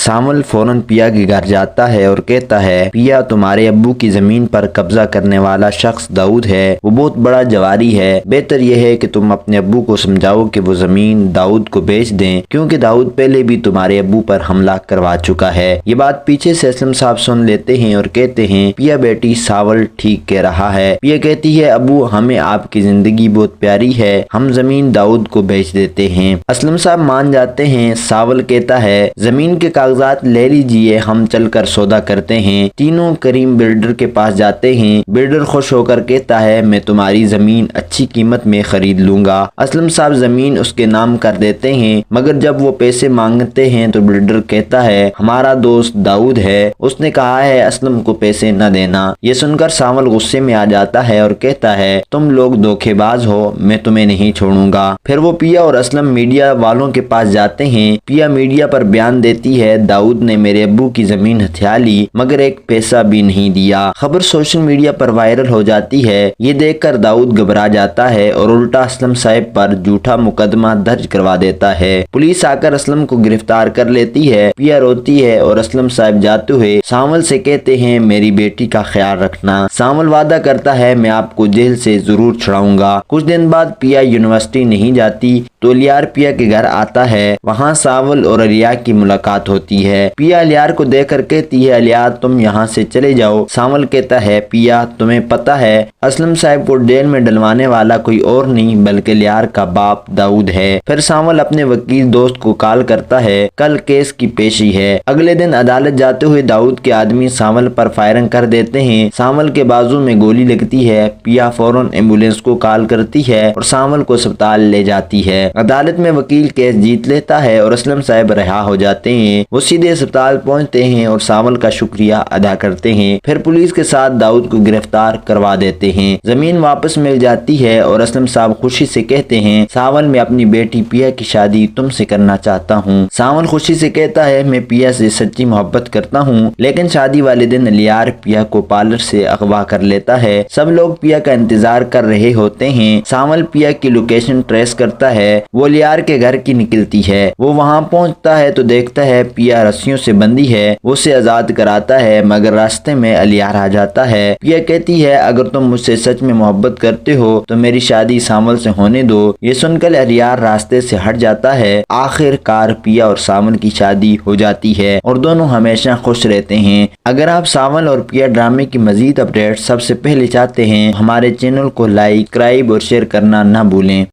Samuel فوراً پیا کے گھر جاتا ہے اور کہتا ہے پیا تمہارے ابو کی زمین پر قبضہ کرنے والا شخص داؤد ہے، وہ بہت بڑا جواری ہے، بہتر یہ ہے کہ تم اپنے ابو کو سمجھاؤ کہ وہ زمین داؤد کو بیچ دیں کیونکہ داؤد پہلے بھی تمہارے ابو پر حملہ کروا چکا ہے۔ یہ بات پیچھے سے اسلم صاحب سن لیتے ہیں اور کہتے ہیں پیا بیٹی ساول ٹھیک کہہ رہا ہے۔ پیا کہتی ہے ابو ہمیں آپ کی زندگی بہت پیاری ہے، ہم زمین داؤد کو بیچ دیتے ہیں۔ اسلم صاحب مان جاتے ہیں۔ ساول کہتا ہے زمین کے کاغذات لے لیجئے، ہم چل کر سودا کرتے ہیں۔ تینوں کریم بلڈر کے پاس جاتے ہیں۔ بلڈر خوش ہو کر کہتا ہے میں تمہاری زمین اچھی قیمت میں خرید لوں گا۔ اسلم صاحب زمین اس کے نام کر دیتے ہیں، مگر جب وہ پیسے مانگتے ہیں تو بلڈر کہتا ہے ہمارا دوست داؤد ہے، اس نے کہا ہے اسلم کو پیسے نہ دینا۔ یہ سن کر ساول غصے میں آ جاتا ہے اور کہتا ہے تم لوگ دھوکے باز ہو، میں تمہیں نہیں چھوڑوں گا۔ پھر وہ پیا اور اسلم میڈیا والوں کے پاس جاتے ہیں۔ پیا میڈیا پر بیان دیتی ہے داؤد نے میرے ابو کی زمین ہتھیا لی مگر ایک پیسہ بھی نہیں دیا۔ خبر سوشل میڈیا پر وائرل ہو جاتی ہے۔ یہ دیکھ کر داؤد گھبرا جاتا ہے اور الٹا اسلم صاحب پر جھوٹا مقدمہ درج کروا دیتا ہے۔ پولیس آ کر اسلم کو گرفتار کر لیتی ہے۔ پیا روتی ہے اور اسلم صاحب جاتے ہوئے ساول سے کہتے ہیں میری بیٹی کا خیال رکھنا۔ ساول وعدہ کرتا ہے میں آپ کو جیل سے ضرور چھڑاؤں گا۔ کچھ دن بعد پیا یونیورسٹی نہیں جاتی تو الیار پیا کے گھر آتا ہے۔ وہاں ساول اور الیار کی ملاقات ہوتی ہے۔ پیا الیار کو دیکھ کر کہتی ہے الیار تم یہاں سے چلے جاؤ۔ ساول کہتا ہے پیا تمہیں پتہ ہے اسلم صاحب کو جیل میں ڈلوانے والا کوئی اور نہیں بلکہ الیار کا باپ داؤد ہے۔ پھر ساول اپنے وکیل دوست کو کال کرتا ہے کل کیس کی پیشی ہے۔ اگلے دن عدالت جاتے ہوئے داؤد کے آدمی ساول پر فائرنگ کر دیتے ہیں۔ ساول کے بازو میں گولی لگتی ہے۔ پیا فوراً ایمبولینس کو کال کرتی ہے اور ساول کو اسپتال لے جاتی ہے۔ عدالت میں وکیل کیس جیت لیتا ہے اور اسلم صاحب رہا ہو جاتے ہیں۔ وہ سیدھے اسپتال پہنچتے ہیں اور ساول کا شکریہ ادا کرتے ہیں۔ پھر پولیس کے ساتھ داؤد کو گرفتار کروا دیتے ہیں۔ زمین واپس مل جاتی ہے اور اسلم صاحب خوشی سے کہتے ہیں ساول میں اپنی بیٹی پیا کی شادی تم سے کرنا چاہتا ہوں۔ ساول خوشی سے کہتا ہے میں پیا سے سچی محبت کرتا ہوں، لیکن شادی والے دن الیار پیا کو پارلر سے اغوا کر لیتا ہے۔ سب لوگ پیا کا انتظار کر رہے ہوتے ہیں۔ ساول پیا کی لوکیشن ٹریس کرتا ہے، وہ الیار کے گھر کی نکلتی ہے۔ وہ وہاں پہنچتا ہے تو دیکھتا ہے پیا رسیوں سے بندھی ہے۔ وہ اسے آزاد کراتا ہے مگر راستے میں الیار آ جاتا ہے۔ پیا کہتی ہے اگر تم مجھ سے سچ میں محبت کرتے ہو تو میری شادی ساول سے ہونے دو۔ یہ سن کر الیار راستے سے ہٹ جاتا ہے۔ آخر کار پیا اور ساول کی شادی ہو جاتی ہے اور دونوں ہمیشہ خوش رہتے ہیں۔ اگر آپ ساول اور پیا ڈرامے کی مزید اپڈیٹ سب سے پہلے چاہتے ہیں ہمارے چینل کو لائک، سبسکرائب اور شیئر کرنا نہ بھولیں۔